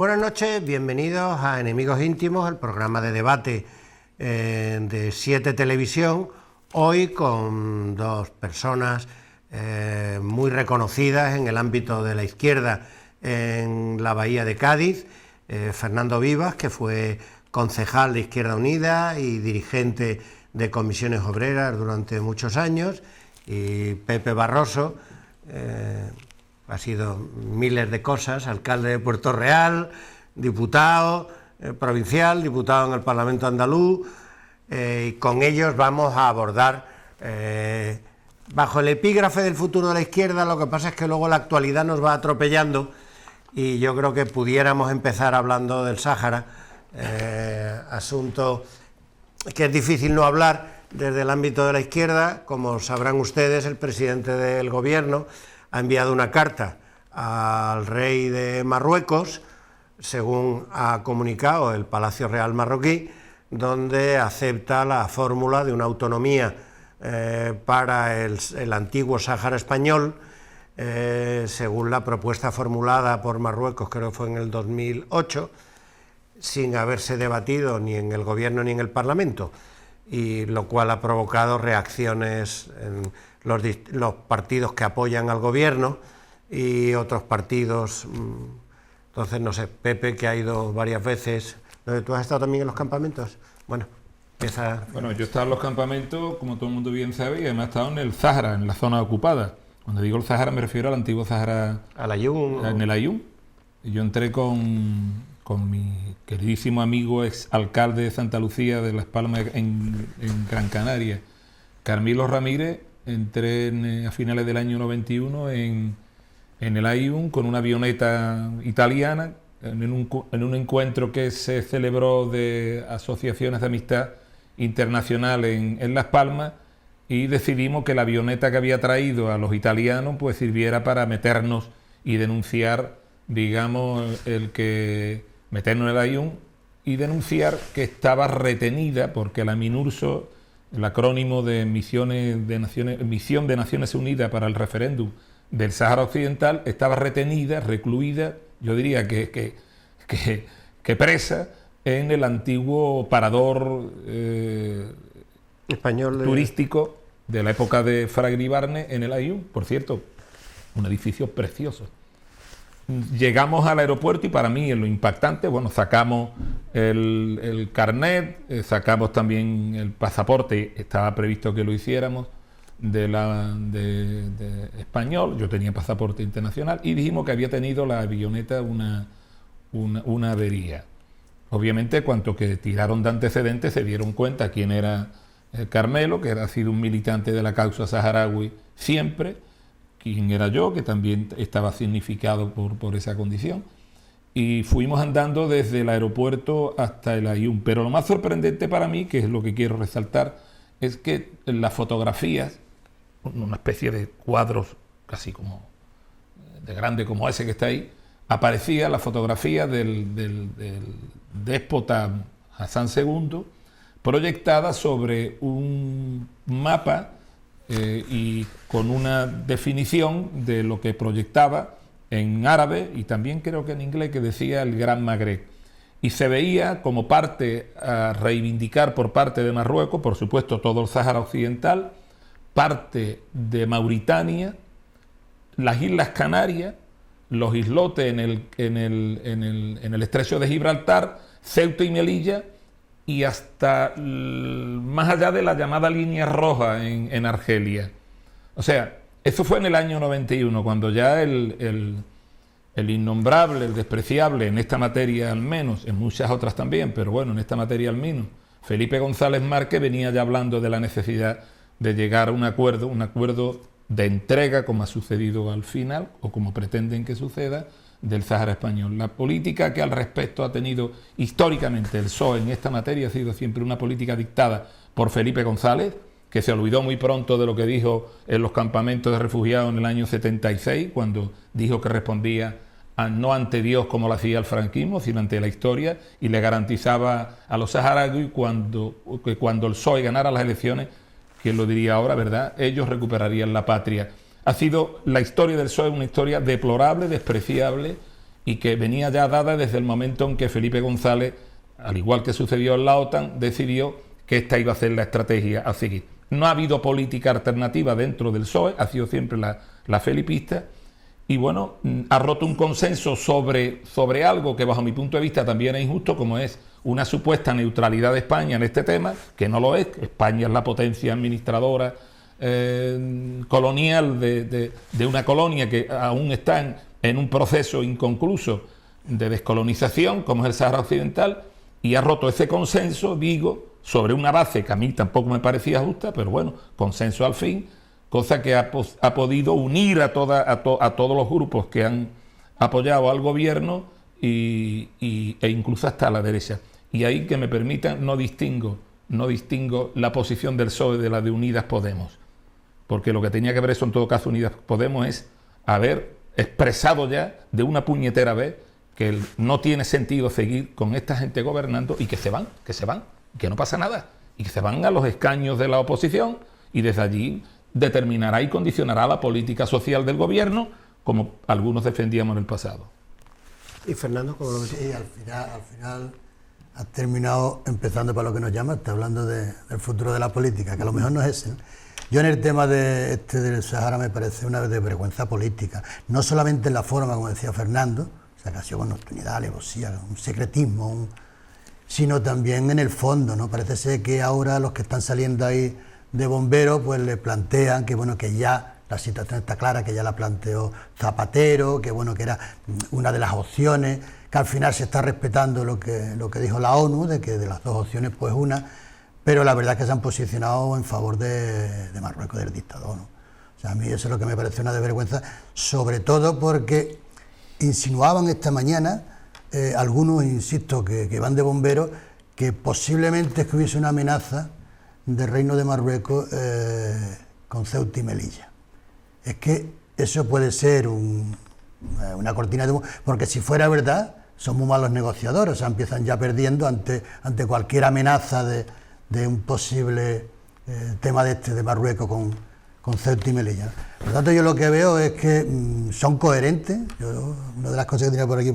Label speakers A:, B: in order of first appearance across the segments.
A: Buenas noches, bienvenidos a Enemigos Íntimos, el programa de debate de 7 Televisión, hoy con dos personas muy reconocidas en el ámbito de la izquierda en la Bahía de Cádiz, Fernando Vivas, que fue concejal de Izquierda Unida y dirigente de comisiones obreras durante muchos años, y Pepe Barroso, ha sido miles de cosas, alcalde de Puerto Real, diputado provincial, diputado en el Parlamento andaluz, y con ellos vamos a abordar, bajo el epígrafe del futuro de la izquierda. Lo que pasa es que luego la actualidad nos va atropellando y yo creo que pudiéramos empezar hablando del Sáhara, asunto que es difícil no hablar desde el ámbito de la izquierda. Como sabrán ustedes, el presidente del gobierno ha enviado una carta al rey de Marruecos, según ha comunicado el Palacio Real marroquí, donde acepta la fórmula de una autonomía para el antiguo Sáhara español, según la propuesta formulada por Marruecos, creo que fue en el 2008, sin haberse debatido ni en el gobierno ni en el Parlamento, y lo cual ha provocado reacciones en los partidos que apoyan al gobierno y otros partidos. Entonces, no sé, Pepe, que ha ido varias veces. ¿Tú has estado también en los campamentos? Bueno, empieza.
B: Bueno, yo he estado en los campamentos, como todo el mundo bien sabe, y además he estado en el Sáhara, en la zona ocupada. Cuando digo el Sáhara me refiero al antiguo Sáhara.
A: ¿Al Aaiún?
B: En el Aaiún. Yo entré con mi queridísimo amigo exalcalde de Santa Lucía de Las Palmas en Gran Canaria, Carmelo Ramírez. Entré a finales del año 91 en el Aaiún con una avioneta italiana en un encuentro que se celebró de asociaciones de amistad internacional en Las Palmas, y decidimos que la avioneta que había traído a los italianos pues sirviera para meternos y denunciar, digamos, meternos en el Aaiún y denunciar que estaba retenida porque la MINURSO, el acrónimo de Misión de Naciones Unidas para el referéndum del Sáhara Occidental, estaba retenida, recluida, yo diría que presa en el antiguo parador
A: español
B: turístico de la época de Fraga-Iribarne en el Aaiún. Por cierto, un edificio precioso. Llegamos al aeropuerto y para mí lo impactante, bueno, sacamos el carnet, sacamos también el pasaporte, estaba previsto que lo hiciéramos de español, yo tenía pasaporte internacional, y dijimos que había tenido la avioneta una avería. Obviamente, cuanto que tiraron de antecedentes, se dieron cuenta quién era Carmelo, que ha sido un militante de la causa saharaui siempre, quién era yo, que también estaba significado por esa condición, y fuimos andando desde el aeropuerto hasta el Aaiún. Pero lo más sorprendente para mí, que es lo que quiero resaltar, es que en las fotografías, una especie de cuadros casi como de grande como ese que está ahí, aparecía la fotografía del déspota Hassan II proyectada sobre un mapa y con una definición de lo que proyectaba en árabe y también creo que en inglés, que decía el Gran Magreb. Y se veía como parte a reivindicar por parte de Marruecos, por supuesto, todo el Sáhara Occidental, parte de Mauritania, las Islas Canarias, los islotes en el estrecho de Gibraltar, Ceuta y Melilla, y hasta más allá de la llamada línea roja en Argelia. O sea, eso fue en el año 91, cuando ya el innombrable, el despreciable, en esta materia al menos, en muchas otras también, pero bueno, en esta materia al menos, Felipe González Márquez venía ya hablando de la necesidad de llegar a un acuerdo de entrega, como ha sucedido al final, o como pretenden que suceda, del Sáhara español. La política que al respecto ha tenido históricamente el PSOE en esta materia ha sido siempre una política dictada por Felipe González, que se olvidó muy pronto de lo que dijo en los campamentos de refugiados en el año 76, cuando dijo que respondía no ante Dios como lo hacía el franquismo, sino ante la historia, y le garantizaba a los saharauis que cuando el PSOE ganara las elecciones, ¿quién lo diría ahora, verdad?, ellos recuperarían la patria. Ha sido la historia del PSOE una historia deplorable, despreciable, y que venía ya dada desde el momento en que Felipe González, al igual que sucedió en la OTAN, decidió que esta iba a ser la estrategia a seguir. No ha habido política alternativa dentro del PSOE, ha sido siempre la felipista, y bueno, ha roto un consenso sobre algo que bajo mi punto de vista también es injusto, como es una supuesta neutralidad de España en este tema, que no lo es. España es la potencia administradora colonial de una colonia que aún está en un proceso inconcluso de descolonización, como es el Sáhara Occidental, y ha roto ese consenso, digo, sobre una base que a mí tampoco me parecía justa, pero bueno, consenso al fin, cosa que ha podido unir a todos los grupos que han apoyado al gobierno e incluso hasta a la derecha. Y ahí, que me permitan, no distingo la posición del PSOE de la de Unidas Podemos, porque lo que tenía que ver eso, en todo caso, Unidas Podemos, es haber expresado ya de una puñetera vez que no tiene sentido seguir con esta gente gobernando, y que se van, que no pasa nada, y que se van a los escaños de la oposición, y desde allí determinará y condicionará la política social del gobierno, como algunos defendíamos en el pasado.
A: ¿Y Fernando, cómo lo ves?
C: Sí, al final has terminado empezando para lo que nos llama, está hablando del futuro de la política, que a lo mejor no es ese, ¿no? Yo en el tema del Sahara me parece una vergüenza política, no solamente en la forma, como decía Fernando, o sea, que ha sido con nocturnidad, alevosía, un secretismo, sino también en el fondo, ¿no? Parece ser que ahora los que están saliendo ahí de bomberos, pues le plantean que bueno, que ya la situación está clara, que ya la planteó Zapatero, que bueno, que era una de las opciones, que al final se está respetando lo que dijo la ONU, de que de las dos opciones pues una, pero la verdad es que se han posicionado en favor de Marruecos, del dictador, ¿no? O sea, a mí eso es lo que me parece una desvergüenza, sobre todo porque insinuaban esta mañana algunos, insisto, que van de bomberos, que posiblemente es que hubiese una amenaza del Reino de Marruecos con Ceuta y Melilla. Es que eso puede ser una cortina de humo, porque si fuera verdad, son muy malos negociadores, o sea, empiezan ya perdiendo ante cualquier amenaza de un posible tema de Marruecos con Ceuta y Melilla, ¿no? Por lo tanto, yo lo que veo es que son coherentes. Una de las cosas que tenía por aquí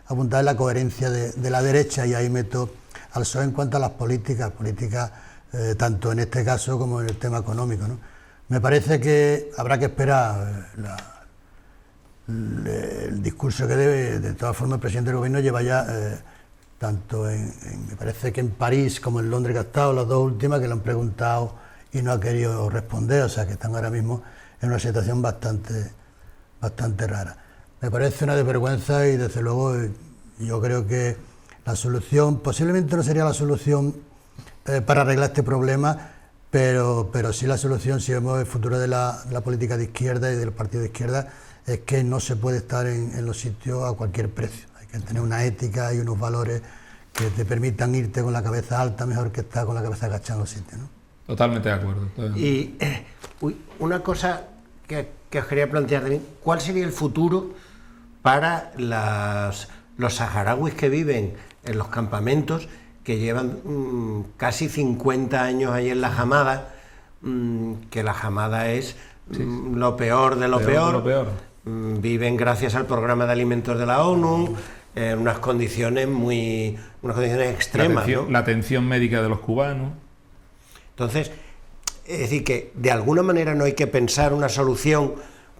C: apuntada es la coherencia de la derecha, y ahí meto al PSOE en cuanto a las políticas, tanto en este caso como en el tema económico, ¿no? Me parece que habrá que esperar el discurso que debe. De todas formas, el presidente del gobierno lleva ya, tanto me parece que en París como en Londres, que ha estado, las dos últimas, que le han preguntado y no ha querido responder, o sea que están ahora mismo en una situación bastante rara. Me parece una desvergüenza, y desde luego yo creo que la solución, posiblemente no sería la solución para arreglar este problema, pero sí la solución, si vemos el futuro de la política de izquierda y del partido de izquierda, es que no se puede estar en los sitios a cualquier precio. Hay que tener una ética y unos valores que te permitan irte con la cabeza alta mejor que estar con la cabeza agachada en los sitios, ¿no?
B: Totalmente de acuerdo.
A: Y una cosa que os quería plantear también, ¿cuál sería el futuro para los saharauis que viven en los campamentos, que llevan casi 50 años ahí en la Hamada, que la Hamada es lo peor de lo peor? Viven gracias al programa de alimentos de la ONU, en unas condiciones extremas, ¿no?
B: La atención médica de los cubanos.
A: Entonces, es decir, que de alguna manera no hay que pensar una solución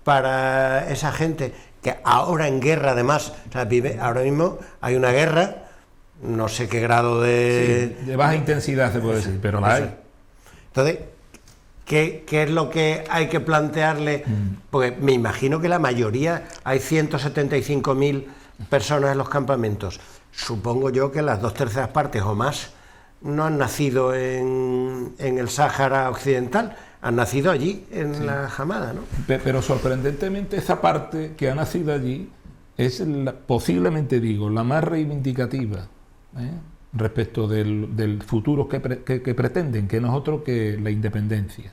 A: para esa gente que ahora en guerra, además, o sea, ahora mismo hay una guerra, no sé qué grado
B: de baja intensidad se puede decir, pero la hay.
A: Entonces, ¿qué es lo que hay que plantearle? Porque me imagino que la mayoría, hay 175.000 personas en los campamentos. Supongo yo que las 2/3 partes o más no han nacido en el Sáhara Occidental, han nacido allí, en la Hamada, ¿no?
B: Pero sorprendentemente esa parte que ha nacido allí es posiblemente, digo, la más reivindicativa, respecto del futuro que pretenden, que no es otro que la independencia.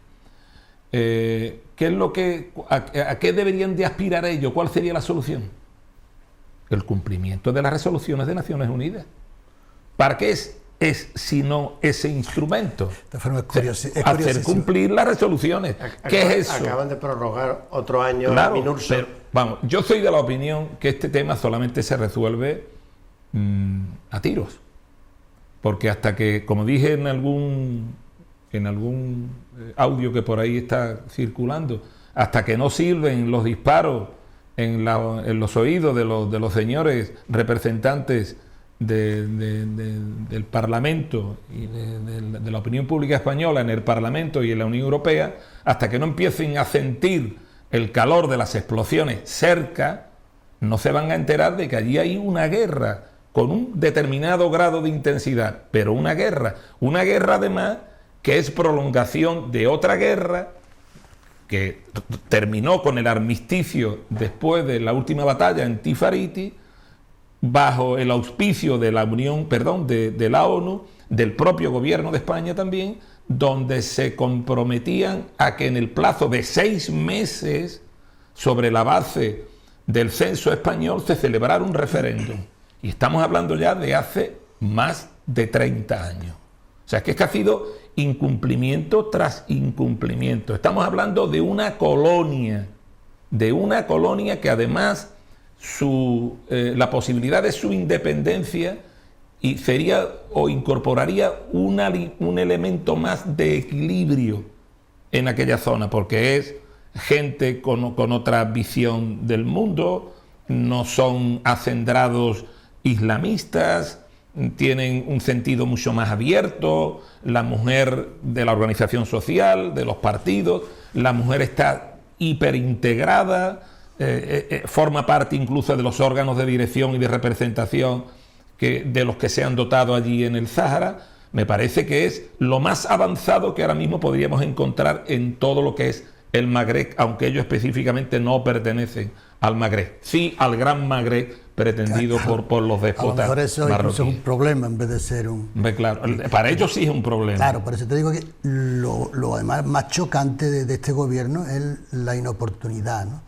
B: ¿Qué es a qué deberían de aspirar ellos? ¿Cuál sería la solución? El cumplimiento de las resoluciones de Naciones Unidas. ¿Para qué es es sino ese instrumento?
C: De forma
B: Hacer cumplir las resoluciones. ¿Qué es eso?
A: Acaban de prorrogar otro año
B: Claro,
A: Minurso.
B: pero, vamos, yo soy de la opinión que este tema solamente se resuelve a tiros. Porque hasta que, como dije en algún audio que por ahí está circulando, hasta que no sirven los disparos en los oídos de los señores representantes del Parlamento y de la opinión pública española en el Parlamento y en la Unión Europea, hasta que no empiecen a sentir el calor de las explosiones cerca, no se van a enterar de que allí hay una guerra con un determinado grado de intensidad, pero una guerra además que es prolongación de otra guerra que terminó con el armisticio después de la última batalla en Tifariti, bajo el auspicio de la de la ONU, del propio gobierno de España también, donde se comprometían a que en el plazo de 6 meses, sobre la base del censo español, se celebrara un referéndum. Y estamos hablando ya de hace más de 30 años. O sea, es que ha sido incumplimiento tras incumplimiento. Estamos hablando de una colonia que además la posibilidad de su independencia y sería o incorporaría un elemento más de equilibrio en aquella zona, porque es gente con otra visión del mundo, no son acendrados islamistas, tienen un sentido mucho más abierto, la mujer de la organización social, de los partidos, la mujer está hiperintegrada, forma parte incluso de los órganos de dirección y de representación de los que se han dotado allí en el Sáhara. Me parece que es lo más avanzado que ahora mismo podríamos encontrar en todo lo que es el Magreb, aunque ellos específicamente no pertenecen al Magreb, sí al Gran Magreb pretendido por los déspotas marroquíes. A lo mejor eso es un
C: problema en vez de ser un...
B: Claro, para ellos sí es un problema.
C: Claro, por eso te digo que lo además más chocante de este gobierno es la inoportunidad, ¿no?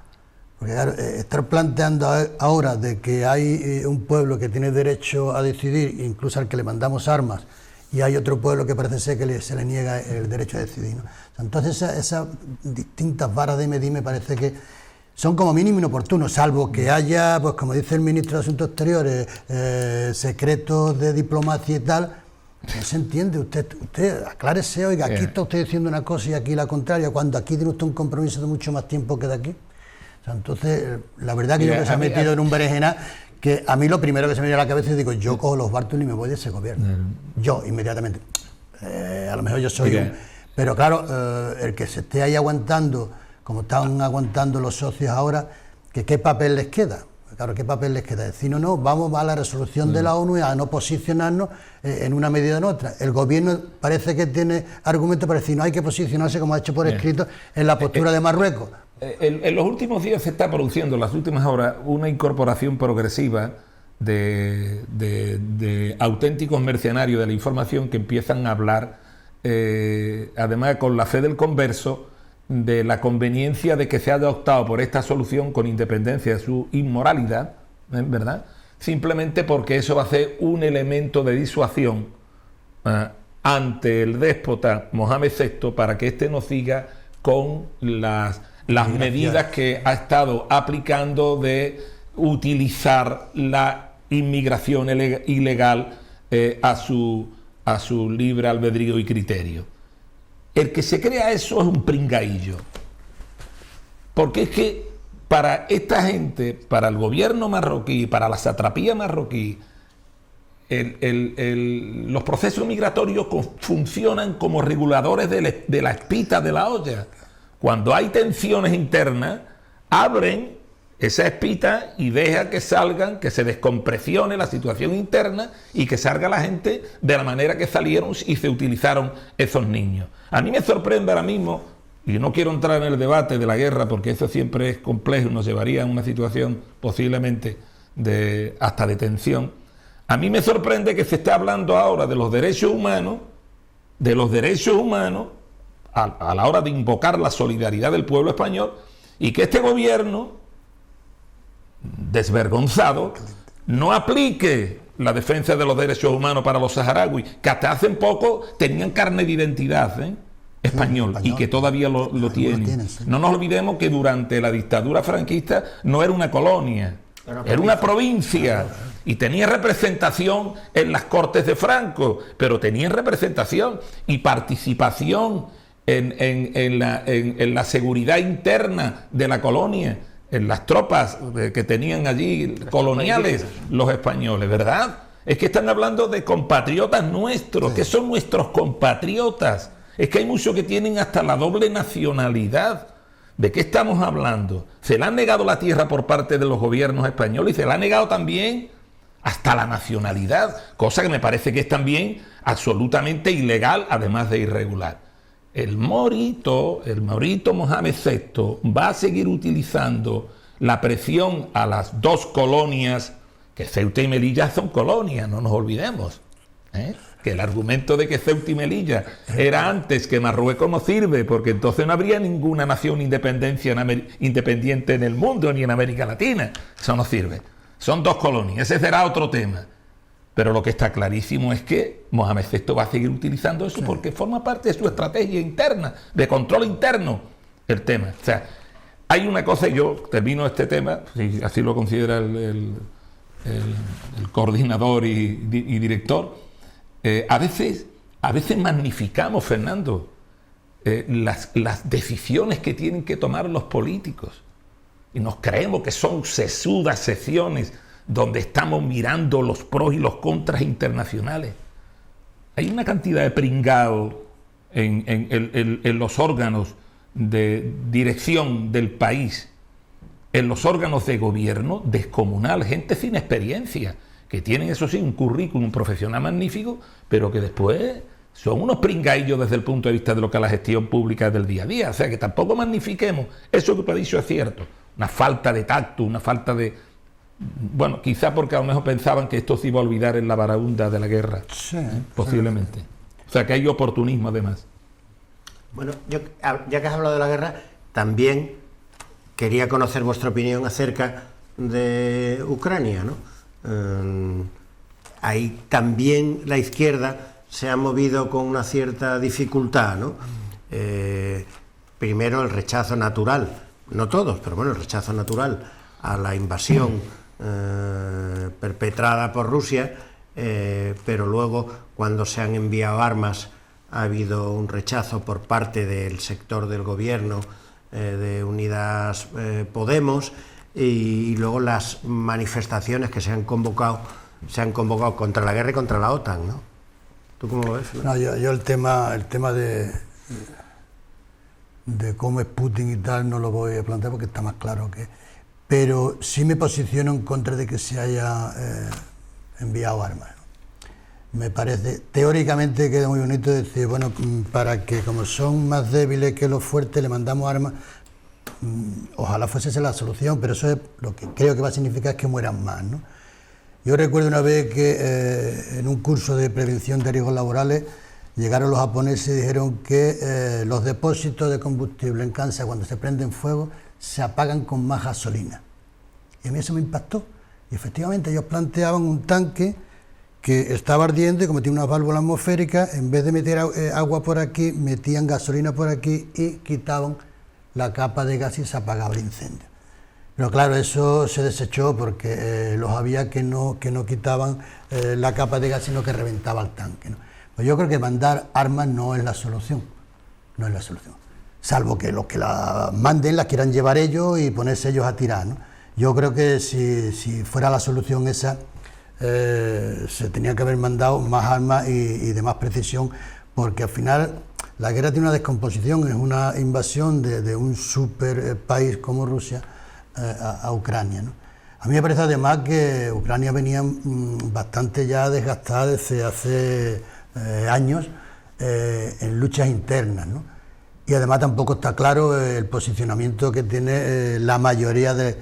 C: Porque claro, estar planteando ahora de que hay un pueblo que tiene derecho a decidir, incluso al que le mandamos armas, y hay otro pueblo que parece ser que se le niega el derecho a decidir, ¿no? O sea, entonces esas distintas varas de medir me parece que son como mínimo inoportunos, salvo que haya, pues como dice el ministro de Asuntos Exteriores, secretos de diplomacia y tal. No se entiende, usted aclárese, oiga, aquí está usted diciendo una cosa y aquí la contraria, cuando aquí tiene usted un compromiso de mucho más tiempo que de aquí. O sea, entonces, la verdad que yo que se ha metido en un berenjena, que a mí lo primero que se me viene a la cabeza es digo, yo cojo los Bártulos y me voy de ese gobierno. Yo, inmediatamente. A lo mejor yo soy un... Pero claro, el que se esté ahí aguantando, como están aguantando los socios ahora, ¿qué papel les queda? Claro, ¿qué papel les queda? Decir, no, vamos a la resolución de la ONU y a no posicionarnos en una medida o en otra. El gobierno parece que tiene argumentos para decir, no hay que posicionarse, como ha hecho por escrito, en la postura de Marruecos.
B: En los últimos días se está produciendo, en las últimas horas, una incorporación progresiva de auténticos mercenarios de la información que empiezan a hablar, además con la fe del converso, de la conveniencia de que se haya optado por esta solución con independencia de su inmoralidad, ¿verdad? Simplemente porque eso va a ser un elemento de disuasión ante el déspota Mohamed VI para que éste no siga con las medidas que ha estado aplicando de utilizar la inmigración ilegal a su libre albedrío y criterio. El que se crea eso es un pringaillo. Porque es que para esta gente, para el gobierno marroquí, para la satrapía marroquí, los procesos migratorios funcionan como reguladores de la espita de la olla. Cuando hay tensiones internas, abren esa espita y deja que salgan, que se descompresione la situación interna y que salga la gente de la manera que salieron y se utilizaron esos niños. A mí me sorprende ahora mismo, y no quiero entrar en el debate de la guerra porque eso siempre es complejo y nos llevaría a una situación posiblemente hasta de tensión. A mí me sorprende que se esté hablando ahora de los derechos humanos, a la hora de invocar la solidaridad del pueblo español, y que este gobierno desvergonzado no aplique la defensa de los derechos humanos para los saharauis, que hasta hace poco tenían carne de identidad español, y que todavía lo tienen. Sí. No nos olvidemos que durante la dictadura franquista no era una colonia, era una provincia, y tenía representación en las Cortes de Franco, pero tenían representación y participación en la seguridad interna de la colonia, en las tropas que tenían allí coloniales los españoles, ¿verdad? Es que están hablando de compatriotas nuestros, que son nuestros compatriotas. Es que hay muchos que tienen hasta la doble nacionalidad. ¿De qué estamos hablando? Se le han negado la tierra por parte de los gobiernos españoles y se le ha negado también hasta la nacionalidad, cosa que me parece que es también absolutamente ilegal, además de irregular. El morito Mohamed VI va a seguir utilizando la presión a las dos colonias, que Ceuta y Melilla son colonias, no nos olvidemos, que el argumento de que Ceuta y Melilla era antes que Marruecos no sirve, porque entonces no habría ninguna nación independiente en el mundo ni en América Latina. Eso no sirve. Son dos colonias, ese será otro tema. Pero lo que está clarísimo es que Mohamed VI va a seguir utilizando eso porque forma parte de su estrategia interna, de control interno, el tema. O sea, hay una cosa, y yo termino este tema, si así lo considera el coordinador y director. A veces magnificamos, Fernando, las decisiones que tienen que tomar los políticos y nos creemos que son sesudas sesiones donde estamos mirando los pros y los contras internacionales. Hay una cantidad de pringados en los órganos de dirección del país, en los órganos de gobierno descomunal, gente sin experiencia, que tienen, eso sí, un currículum profesional magnífico, pero que después son unos pringaillos desde el punto de vista de lo que es la gestión pública del día a día. O sea, que tampoco magnifiquemos. Eso que te he dicho es cierto. Una falta de tacto, una falta de... Bueno, quizá porque a lo mejor pensaban que esto se iba a olvidar en la barahunda de la guerra. Sí, posiblemente. O sea, que hay oportunismo además.
A: Bueno, ya que has hablado de la guerra, también quería conocer vuestra opinión acerca de Ucrania, ¿no? Ahí también la izquierda se ha movido con una cierta dificultad, ¿no? Primero el rechazo natural, no todos, pero bueno, el rechazo natural a la invasión perpetrada por Rusia, pero luego cuando se han enviado armas ha habido un rechazo por parte del sector del gobierno de Unidas Podemos, y luego las manifestaciones que se han convocado contra la guerra y contra la OTAN, ¿no? ¿Tú cómo lo ves, no?
C: No, yo el tema de cómo es Putin y tal no lo voy a plantear porque está más claro que... Pero sí me posiciono en contra de que se haya enviado armas, ¿no? Me parece, teóricamente queda muy bonito decir, bueno, para que como son más débiles que los fuertes le mandamos armas, ojalá fuese esa la solución, pero eso es lo que creo que va a significar es que mueran más, ¿no? Yo recuerdo una vez que en un curso de prevención de riesgos laborales llegaron los japoneses y dijeron que los depósitos de combustible en Kansas, cuando se prenden fuego, se apagan con más gasolina. Y a mí eso me impactó. Y efectivamente ellos planteaban un tanque que estaba ardiendo y como tiene unas válvulas atmosféricas, en vez de meter agua por aquí, metían gasolina por aquí y quitaban la capa de gas y se apagaba el incendio. Pero claro, eso se desechó porque los había que no quitaban la capa de gas, sino que reventaba el tanque, ¿no? Pues yo creo que mandar armas no es la solución, no es la solución. Salvo que los que la manden las quieran llevar ellos y ponerse ellos a tirar, ¿no? Yo creo que si fuera la solución esa, se tenía que haber mandado más armas y de más precisión, porque al final la guerra tiene una descomposición, es una invasión de un super país como Rusia a Ucrania, ¿no? A mí me parece además que Ucrania venía bastante ya desgastada desde hace años en luchas internas, ¿no? Y además tampoco está claro el posicionamiento que tiene la mayoría de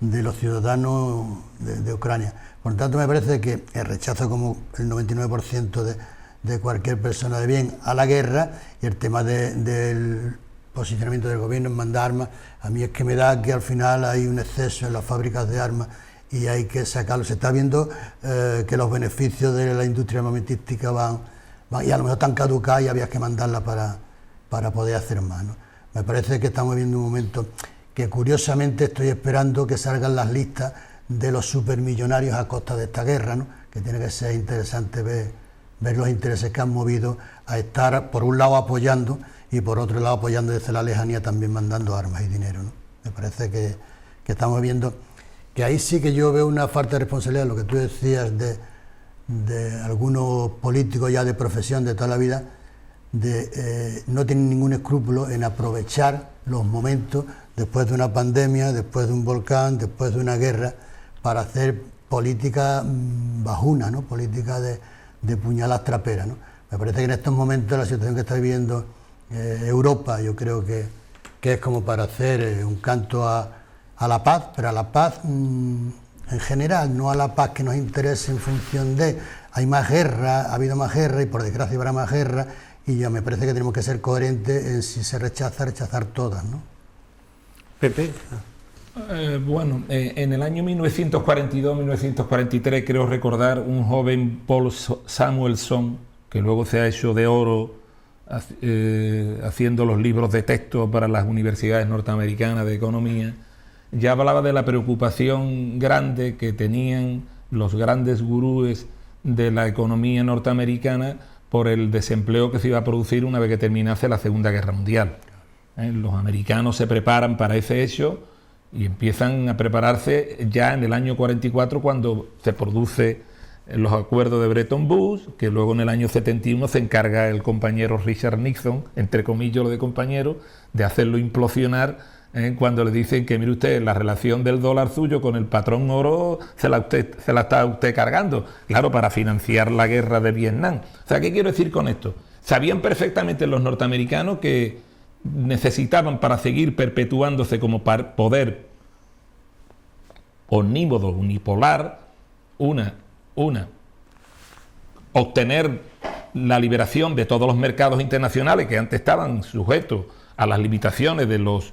C: los ciudadanos de Ucrania. Por lo tanto, me parece que el rechazo, como el 99% de cualquier persona de bien, a la guerra, y el tema del posicionamiento del gobierno en mandar armas, a mí es que me da que al final hay un exceso en las fábricas de armas y hay que sacarlo. Se está viendo que los beneficios de la industria armamentística van y a lo mejor están caducadas y había que mandarla para poder hacer más, ¿no? Me parece que estamos viviendo un momento que curiosamente estoy esperando que salgan las listas de los supermillonarios a costa de esta guerra, ¿no? Que tiene que ser interesante ver los intereses que han movido a estar por un lado apoyando y por otro lado apoyando desde la lejanía también mandando armas y dinero, ¿no? Me parece que estamos viendo que ahí sí que yo veo una falta de responsabilidad, lo que tú decías de algunos políticos ya de profesión de toda la vida, no tienen ningún escrúpulo en aprovechar los momentos después de una pandemia, después de un volcán, después de una guerra, para hacer política bajuna, ¿no? Política de puñalas traperas, ¿no? Me parece que en estos momentos la situación que está viviendo Europa, yo creo que es como para hacer un canto a la paz, pero a la paz en general, no a la paz que nos interese en función de hay más guerra, ha habido más guerra y por desgracia habrá más guerra, y ya me parece que tenemos que ser coherentes en si se rechazar todas, ¿no?
A: Pepe.
B: Bueno, en el año 1942-1943 creo recordar un joven Paul Samuelson, que luego se ha hecho de oro haciendo los libros de texto para las universidades norteamericanas de economía, ya hablaba de la preocupación grande que tenían los grandes gurúes de la economía norteamericana por el desempleo que se iba a producir una vez que terminase la Segunda Guerra Mundial. Los americanos se preparan para ese hecho y empiezan a prepararse ya en el año 44 cuando se produce los acuerdos de Bretton Woods, que luego en el año 71 se encarga el compañero Richard Nixon, entre comillas lo de compañero, de hacerlo implosionar cuando le dicen que, mire usted, la relación del dólar suyo con el patrón oro se la está usted cargando, claro, para financiar la guerra de Vietnam. O sea, ¿qué quiero decir con esto? Sabían perfectamente los norteamericanos que necesitaban, para seguir perpetuándose como poder omnímodo, unipolar, obtener la liberación de todos los mercados internacionales que antes estaban sujetos a las limitaciones de los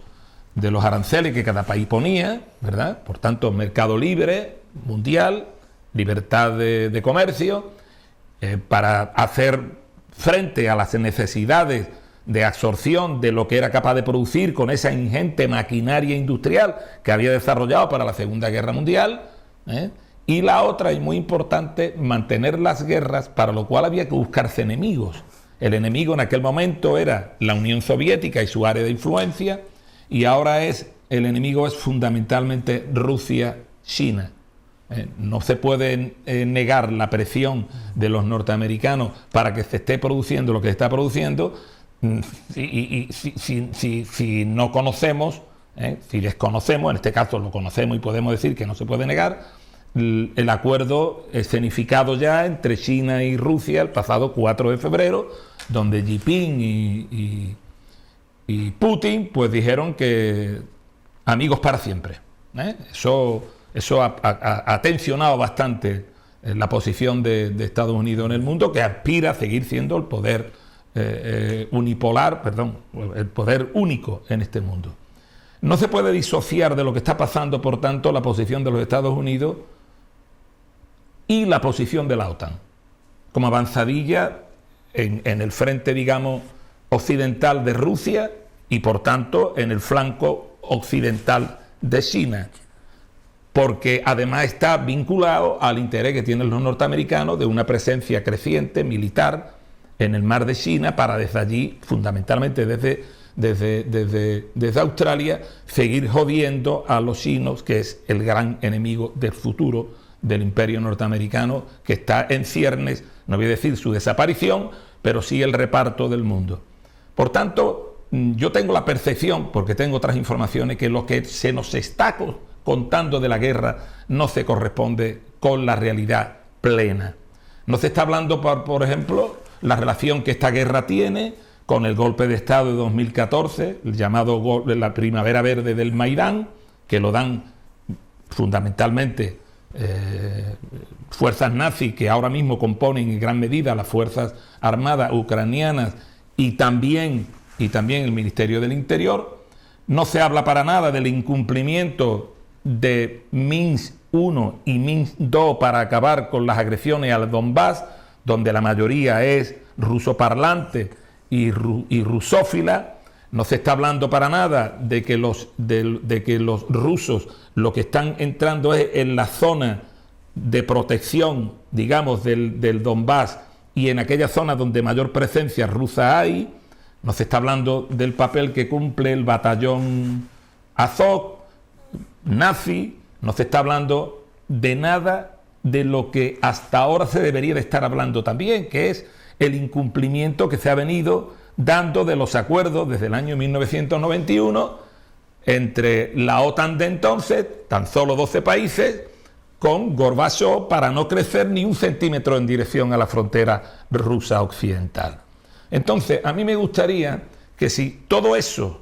B: aranceles que cada país ponía, ¿verdad? Por tanto, mercado libre, mundial, libertad de comercio, para hacer frente a las necesidades de absorción de lo que era capaz de producir con esa ingente maquinaria industrial que había desarrollado para la Segunda Guerra Mundial, y la otra, y muy importante, mantener las guerras, para lo cual había que buscarse enemigos. El enemigo en aquel momento era la Unión Soviética y su área de influencia, y ahora el enemigo es fundamentalmente Rusia, China. No se puede negar la presión de los norteamericanos para que se esté produciendo lo que se está produciendo, si no conocemos, si desconocemos, en este caso lo conocemos y podemos decir que no se puede negar, el acuerdo escenificado ya entre China y Rusia el pasado 4 de febrero, donde Xi Jinping y Putin pues dijeron que amigos para siempre. Eso ha tensionado bastante la posición de Estados Unidos en el mundo, que aspira a seguir siendo el poder el poder único en este mundo. No se puede disociar de lo que está pasando, por tanto, la posición de los Estados Unidos y la posición de la OTAN, como avanzadilla en el frente, digamos, occidental de Rusia y, por tanto, en el flanco occidental de China, porque además está vinculado al interés que tienen los norteamericanos de una presencia creciente militar en el mar de China, para desde allí, fundamentalmente desde Australia, seguir jodiendo a los chinos, que es el gran enemigo del futuro del imperio norteamericano, que está en ciernes, no voy a decir su desaparición, pero sí el reparto del mundo. Por tanto, yo tengo la percepción, porque tengo otras informaciones, que lo que se nos está contando de la guerra no se corresponde con la realidad plena. No se está hablando, por ejemplo, la relación que esta guerra tiene con el golpe de Estado de 2014, el llamado la Primavera Verde del Maidán, que lo dan fundamentalmente fuerzas nazis que ahora mismo componen en gran medida las fuerzas armadas ucranianas y también el Ministerio del Interior. No se habla para nada del incumplimiento de Minsk 1 y Minsk II para acabar con las agresiones al Donbass, donde la mayoría es rusoparlante y rusófila. No se está hablando para nada de que los rusos lo que están entrando es en la zona de protección, digamos, del Donbass y en aquella zona donde mayor presencia rusa hay. No se está hablando del papel que cumple el batallón Azov nazi, no se está hablando de nada de lo que hasta ahora se debería de estar hablando también, que es el incumplimiento que se ha venido dando de los acuerdos desde el año 1991 entre la OTAN de entonces, tan solo 12 países, con Gorbachov para no crecer ni un centímetro en dirección a la frontera rusa occidental. Entonces, a mí me gustaría que si todo eso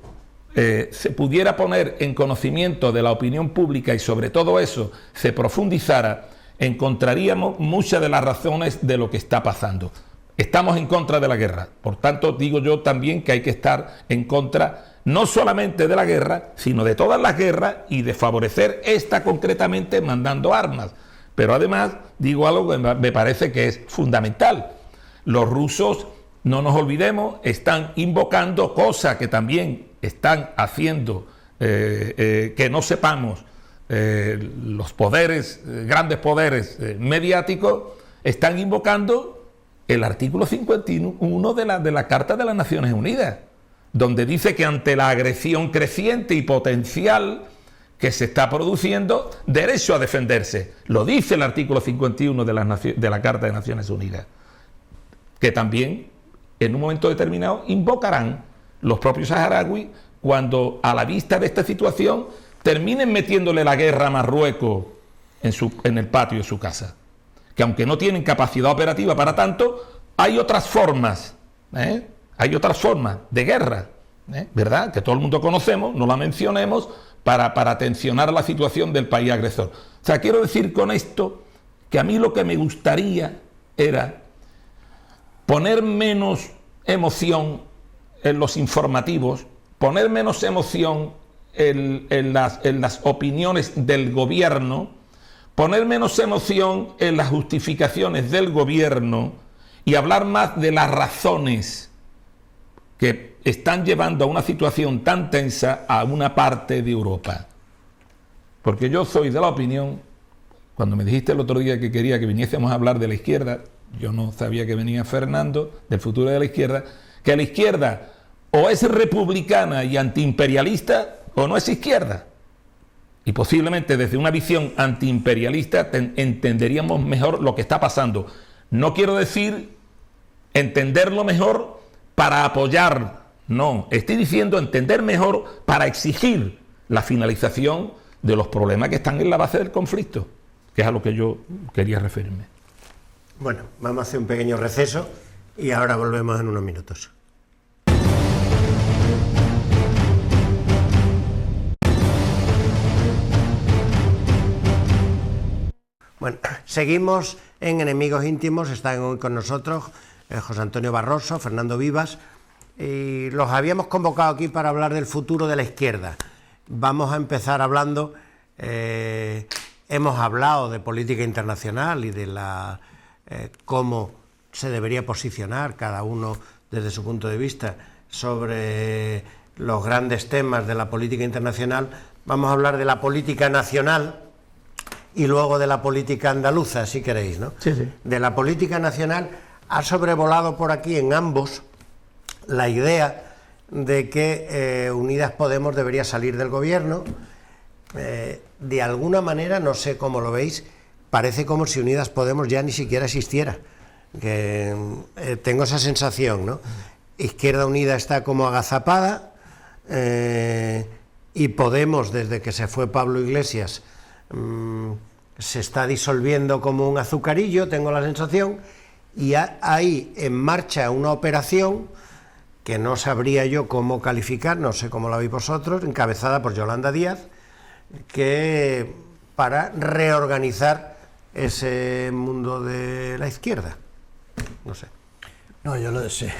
B: se pudiera poner en conocimiento de la opinión pública y sobre todo eso se profundizara, encontraríamos muchas de las razones de lo que está pasando. Estamos en contra de la guerra, por tanto digo yo también que hay que estar en contra no solamente de la guerra, sino de todas las guerras y de favorecer esta concretamente mandando armas. Pero además digo algo que me parece que es fundamental. Los rusos, no nos olvidemos, están invocando cosas que también están haciendo que no sepamos los poderes, grandes poderes mediáticos, están invocando el artículo 51 de la Carta de las Naciones Unidas, donde dice que ante la agresión creciente y potencial que se está produciendo, derecho a defenderse. Lo dice el artículo 51 de la Carta de Naciones Unidas, que también en un momento determinado invocarán los propios saharauis cuando a la vista de esta situación terminen metiéndole la guerra a Marruecos en el patio de su casa. Que aunque no tienen capacidad operativa para tanto, hay otras formas, hay otras formas de guerra, ¿verdad? Que todo el mundo conocemos, no la mencionemos, para tensionar la situación del país agresor. O sea, quiero decir con esto que a mí lo que me gustaría era poner menos emoción en los informativos, poner menos emoción en las opiniones del gobierno, poner menos emoción en las justificaciones del gobierno y hablar más de las razones que están llevando a una situación tan tensa a una parte de Europa. Porque yo soy de la opinión, cuando me dijiste el otro día que quería que viniésemos a hablar de la izquierda, yo no sabía que venía Fernando, del futuro de la izquierda, que la izquierda o es republicana y antiimperialista o no es izquierda. Y posiblemente desde una visión antiimperialista entenderíamos mejor lo que está pasando. No quiero decir entenderlo mejor para apoyar, no. Estoy diciendo entender mejor para exigir la finalización de los problemas que están en la base del conflicto, que es a lo que yo quería referirme.
A: Bueno, vamos a hacer un pequeño receso y ahora volvemos en unos minutos. Bueno, seguimos en Enemigos Íntimos, están hoy con nosotros José Antonio Barroso, Fernando Vivas, y los habíamos convocado aquí para hablar del futuro de la izquierda. Vamos a empezar hablando, hemos hablado de política internacional y de cómo se debería posicionar cada uno desde su punto de vista sobre los grandes temas de la política internacional. Vamos a hablar de la política nacional y luego de la política andaluza, si queréis, ¿no?
C: Sí, sí.
A: De la política nacional ha sobrevolado por aquí en ambos la idea de que Unidas Podemos debería salir del gobierno. De alguna manera, no sé cómo lo veis, parece como si Unidas Podemos ya ni siquiera existiera. Tengo esa sensación, ¿no? Izquierda Unida está como agazapada y Podemos, desde que se fue Pablo Iglesias, se está disolviendo como un azucarillo, tengo la sensación, y hay en marcha una operación que no sabría yo cómo calificar, no sé cómo la veis vosotros, encabezada por Yolanda Díaz, que para reorganizar ese mundo de la izquierda. No sé.
C: No, yo lo sé.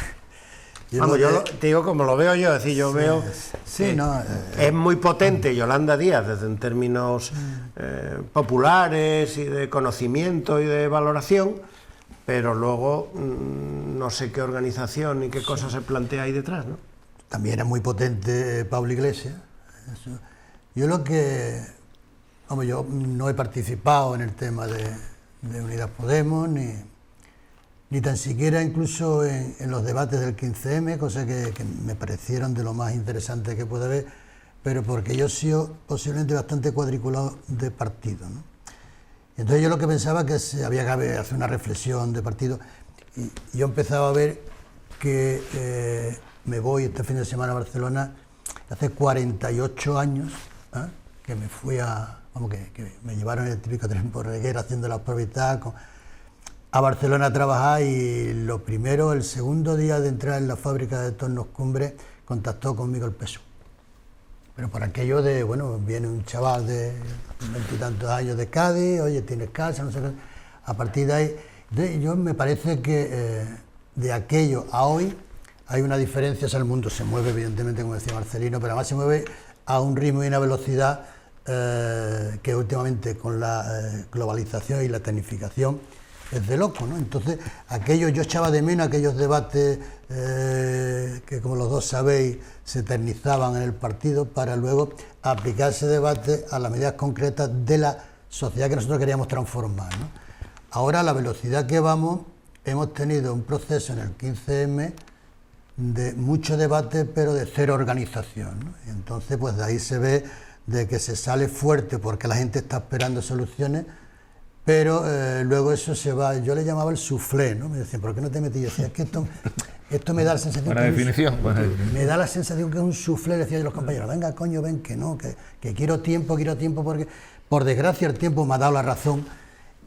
A: Vamos, te digo como lo veo yo, es decir, yo veo
C: sí, no,
A: es muy potente Yolanda Díaz desde en términos populares y de conocimiento y de valoración, pero luego no sé qué organización ni qué cosa se plantea ahí detrás, ¿no?
C: También es muy potente Pablo Iglesias. Eso. Yo vamos, yo no he participado en el tema de Unidas Podemos, ni tan siquiera incluso en los debates del 15M, cosas que me parecieron de lo más interesante que puede haber, pero porque yo he sido posiblemente bastante cuadriculado de partido, ¿no? Entonces yo lo que pensaba que había que hacer una reflexión de partido, y yo empezaba a ver que me voy este fin de semana a Barcelona, hace 48 años, ¿eh? Que me fui que me llevaron el típico tren por Reguera haciendo las pruebas y tal, a Barcelona a trabajar, y lo primero, el segundo día de entrar en la fábrica de Tornos Cumbres, contactó conmigo el PSOE. Pero por aquello de, bueno, viene un chaval de 20 y tantos años de Cádiz, oye, tienes casa, no sé qué. A partir de ahí, yo me parece que de aquello a hoy hay una diferencia, o sea, el mundo se mueve, evidentemente, como decía Marcelino, pero además se mueve a un ritmo y una velocidad que últimamente con la globalización y la tecnificación es de loco, ¿no? Entonces, yo echaba de menos aquellos debates que, como los dos sabéis, se eternizaban en el partido, para luego aplicar ese debate a las medidas concretas de la sociedad que nosotros queríamos transformar, ¿no? Ahora, a la velocidad que vamos, hemos tenido un proceso en el 15M de mucho debate, pero de cero organización, ¿no? Y entonces, pues de ahí se ve de que se sale fuerte porque la gente está esperando soluciones, pero luego eso se va, yo le llamaba el soufflé, ¿no? Me decían, ¿por qué no te metí? Yo decía, es que esto me da la sensación...
B: Buena definición.
C: Me da la sensación que es un soufflé, decía yo a los compañeros, venga, coño, ven, que no, que quiero tiempo, porque, por desgracia, el tiempo me ha dado la razón,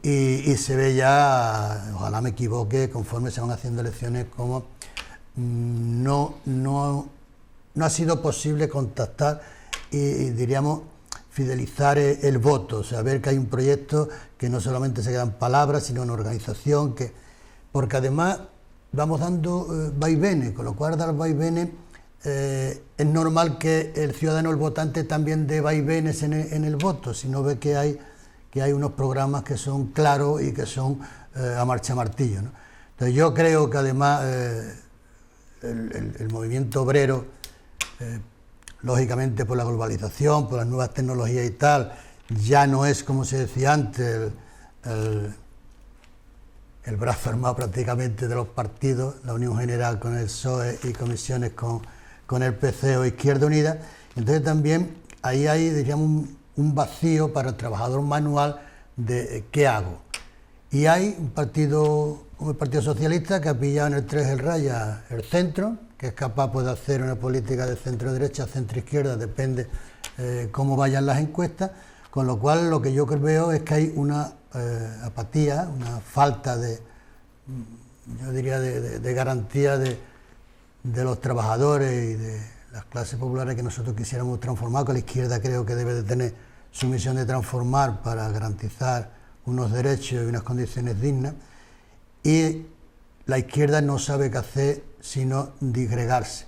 C: y se ve ya, ojalá me equivoque, conforme se van haciendo elecciones, como no ha sido posible contactar y diríamos, fidelizar el voto, o sea, ver que hay un proyecto que no solamente se quedan palabras, sino una organización, porque además vamos dando vaivenes, con lo cual dar vaivenes es normal que el ciudadano, el votante, también dé vaivenes en el voto, si no ve que hay unos programas que son claros y que son a marcha martillo, ¿no? Entonces yo creo que además el movimiento obrero, lógicamente por la globalización, por las nuevas tecnologías y tal, ya no es, como se decía antes, el brazo armado prácticamente de los partidos, la Unión General con el PSOE y comisiones con el PC o Izquierda Unida. Entonces también ahí hay, diríamos, un vacío para el trabajador manual de ¿qué hago? Y hay un partido como el Partido Socialista que ha pillado en el 3 el raya el centro, que es capaz de hacer una política de centro-derecha, centro-izquierda, depende cómo vayan las encuestas, con lo cual lo que yo veo es que hay una apatía, una falta yo diría, de garantía de los trabajadores y de las clases populares que nosotros quisiéramos transformar, que la izquierda creo que debe de tener su misión de transformar para garantizar unos derechos y unas condiciones dignas, y la izquierda no sabe qué hacer sino disgregarse.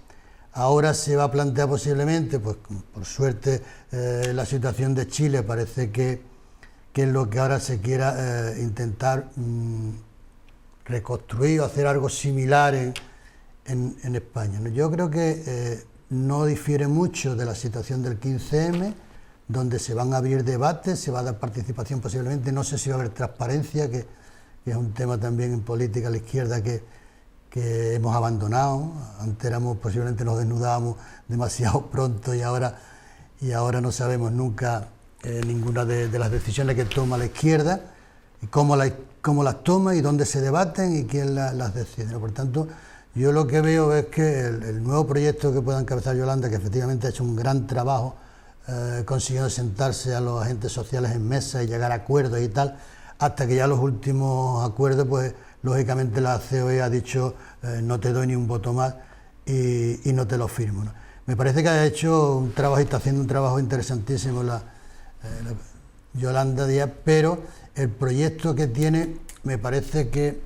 C: Ahora se va a plantear posiblemente, pues por suerte la situación de Chile parece que es lo que ahora se quiera intentar reconstruir o hacer algo similar en España, ¿no? Yo creo que no difiere mucho de la situación del 15M, donde se van a abrir debates, se va a dar participación posiblemente, no sé si va a haber transparencia, que es un tema también en política a la izquierda que hemos abandonado. Antes posiblemente nos desnudábamos demasiado pronto y ahora no sabemos nunca ninguna de las decisiones que toma la izquierda, y cómo las toma y dónde se debaten y quién las decide, ¿no? Por tanto, yo lo que veo es que el nuevo proyecto que pueda encabezar Yolanda, que efectivamente ha hecho un gran trabajo consiguiendo sentarse a los agentes sociales en mesa y llegar a acuerdos y tal, hasta que ya los últimos acuerdos, pues lógicamente la COE ha dicho no te doy ni un voto más y no te lo firmo, ¿no? Me parece que ha hecho un trabajo y está haciendo un trabajo interesantísimo la Yolanda Díaz, pero el proyecto que tiene me parece que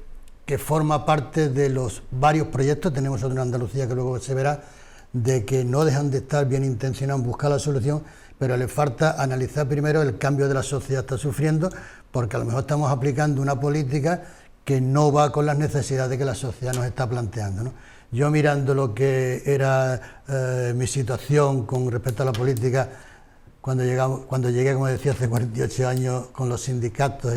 C: que forma parte de los varios proyectos, tenemos otro en Andalucía que luego se verá, de que no dejan de estar bien intencionados en buscar la solución, pero les falta analizar primero el cambio de la sociedad que está sufriendo, porque a lo mejor estamos aplicando una política que no va con las necesidades que la sociedad nos está planteando, ¿no? Yo mirando lo que era mi situación con respecto a la política, cuando llegué, como decía, hace 48 años con los sindicatos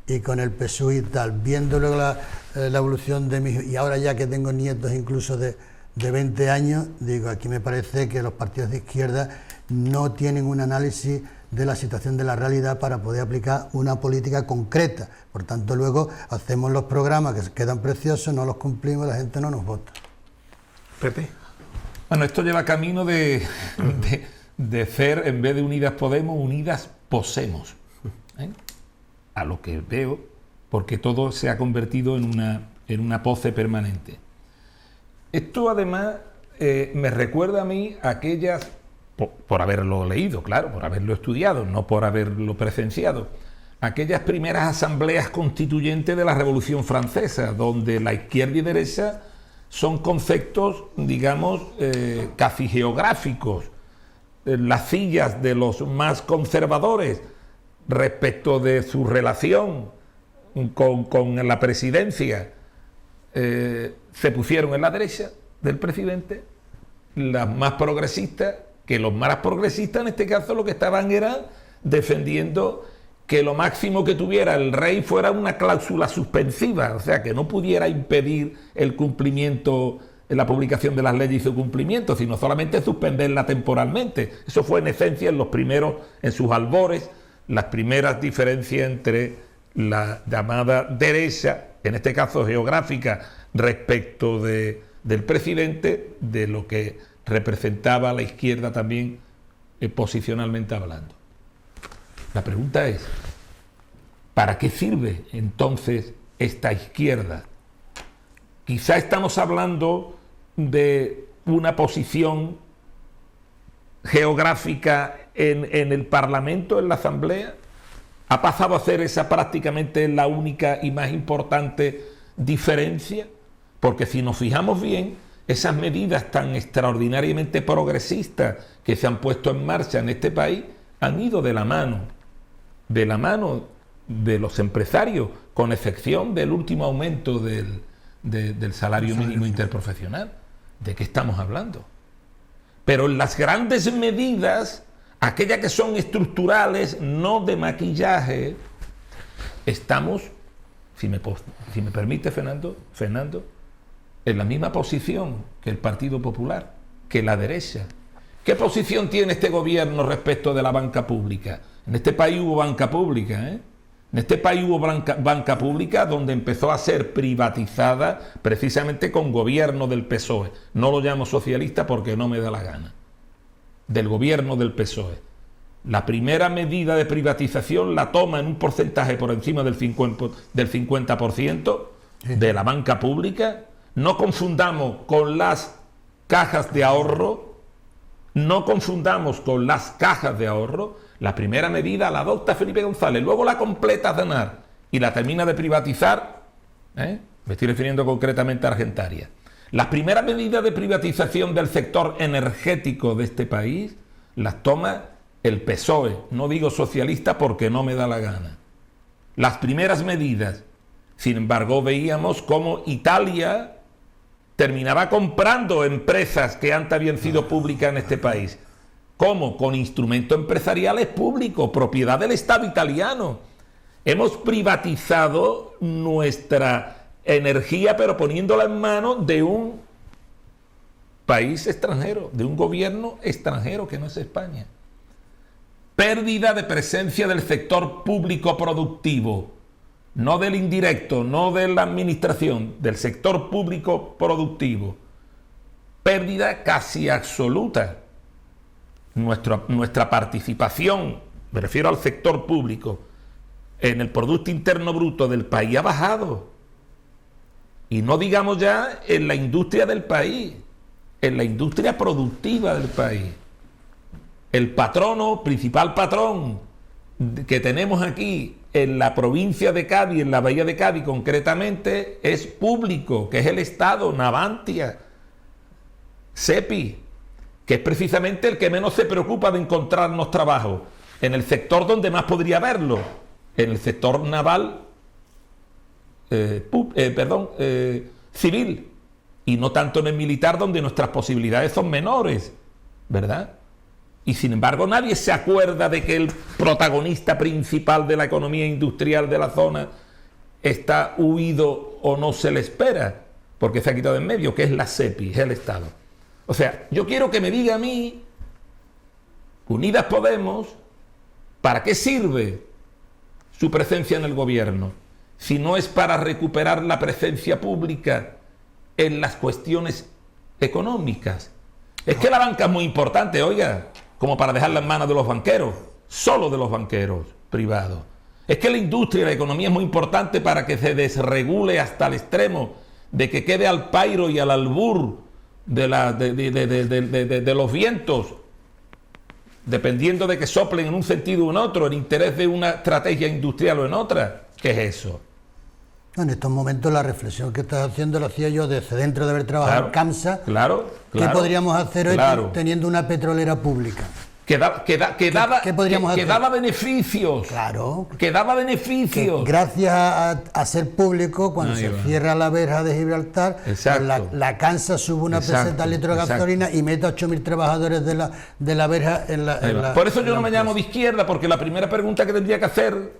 C: y con el PSUE y tal, viendo luego la evolución de mis... Y ahora ya que tengo nietos incluso de 20 años, digo, aquí me parece que los partidos de izquierda no tienen un análisis de la situación de la realidad para poder aplicar una política concreta. Por tanto, luego hacemos los programas que quedan preciosos, no los cumplimos, la gente no nos vota.
A: Pepe.
B: Bueno, esto lleva camino de ser, en vez de Unidas Podemos, Unidas Posemos. A lo que veo, porque todo se ha convertido en una pose permanente. Esto además me recuerda a mí aquellas, por haberlo leído, claro, por haberlo estudiado, no por haberlo presenciado, aquellas primeras asambleas constituyentes de la Revolución Francesa, donde la izquierda y derecha son conceptos, digamos, casi geográficos. Las sillas de los más conservadores respecto de su relación con la presidencia se pusieron en la derecha del presidente, las más progresistas, que los más progresistas en este caso lo que estaban era defendiendo que lo máximo que tuviera el rey fuera una cláusula suspensiva, o sea, que no pudiera impedir el cumplimiento, la publicación de las leyes y su cumplimiento, sino solamente suspenderla temporalmente. Eso fue en esencia en sus albores, las primeras diferencias entre la llamada derecha, en este caso geográfica, respecto del presidente, de lo que representaba la izquierda también posicionalmente hablando. La pregunta es, ¿para qué sirve entonces esta izquierda? Quizá estamos hablando de una posición geográfica en el Parlamento, en la Asamblea. ¿Ha pasado a ser esa prácticamente la única y más importante diferencia? Porque si nos fijamos bien, esas medidas tan extraordinariamente progresistas que se han puesto en marcha en este país han ido de la mano de los empresarios, con excepción del último aumento del salario mínimo interprofesional. ¿De qué estamos hablando? Pero en las grandes medidas, aquellas que son estructurales, no de maquillaje, estamos, si me permite, Fernando, en la misma posición que el Partido Popular, que la derecha. ¿Qué posición tiene este gobierno respecto de la banca pública? En este país hubo banca pública, En este país hubo banca pública donde empezó a ser privatizada precisamente con gobierno del PSOE. No lo llamo socialista porque no me da la gana. Del gobierno del PSOE. La primera medida de privatización la toma en un porcentaje por encima del 50% de la banca pública. No confundamos con las cajas de ahorro. No confundamos con las cajas de ahorro. La primera medida la adopta Felipe González, luego la completa Aznar y la termina de privatizar, me estoy refiriendo concretamente a Argentaria. Las primeras medidas de privatización del sector energético de este país las toma el PSOE, no digo socialista porque no me da la gana. Las primeras medidas, sin embargo, veíamos cómo Italia terminaba comprando empresas que antes habían sido públicas en este país. ¿Cómo? Con instrumentos empresariales públicos, propiedad del Estado italiano. Hemos privatizado nuestra energía, pero poniéndola en manos de un país extranjero, de un gobierno extranjero que no es España. Pérdida de presencia del sector público productivo, no del indirecto, no de la administración, del sector público productivo. Pérdida casi absoluta. Nuestra participación, me refiero al sector público, en el Producto Interno Bruto del país ha bajado. Y no digamos ya en la industria del país, en la industria productiva del país. El principal patrón que tenemos aquí en la provincia de Cádiz, en la bahía de Cádiz concretamente, es público, que es el Estado, Navantia, SEPI, que es precisamente el que menos se preocupa de encontrarnos trabajo, en el sector donde más podría haberlo, en el sector naval, civil, y no tanto en el militar, donde nuestras posibilidades son menores, ¿verdad? Y sin embargo nadie se acuerda de que el protagonista principal de la economía industrial de la zona está huido o no se le espera, porque se ha quitado de en medio, que es la SEPI, es el Estado. O sea, yo quiero que me diga a mí, Unidas Podemos, ¿para qué sirve su presencia en el gobierno? Si no es para recuperar la presencia pública en las cuestiones económicas. Es que la banca es muy importante, oiga, como para dejarla en manos de los banqueros, solo de los banqueros privados. Es que la industria y la economía es muy importante para que se desregule hasta el extremo de que quede al pairo y al albur de los vientos, dependiendo de que soplen en un sentido o en otro, en interés de una estrategia industrial o en otra. ¿Qué es eso?
C: En estos momentos la reflexión que estás haciendo la hacía yo desde dentro de haber trabajado en CAMSA. ¿Qué podríamos hacer hoy teniendo una petrolera pública?
B: Que daba beneficios.
C: Claro.
B: Que daba beneficios.
C: Que gracias a ser público, cuando se cierra la verja de Gibraltar, pues la CAMSA sube una peseta al litro de gasolina y mete a 8.000 trabajadores de la verja en la...
B: Por eso yo no me llamo de izquierda, porque la primera pregunta que tendría que hacer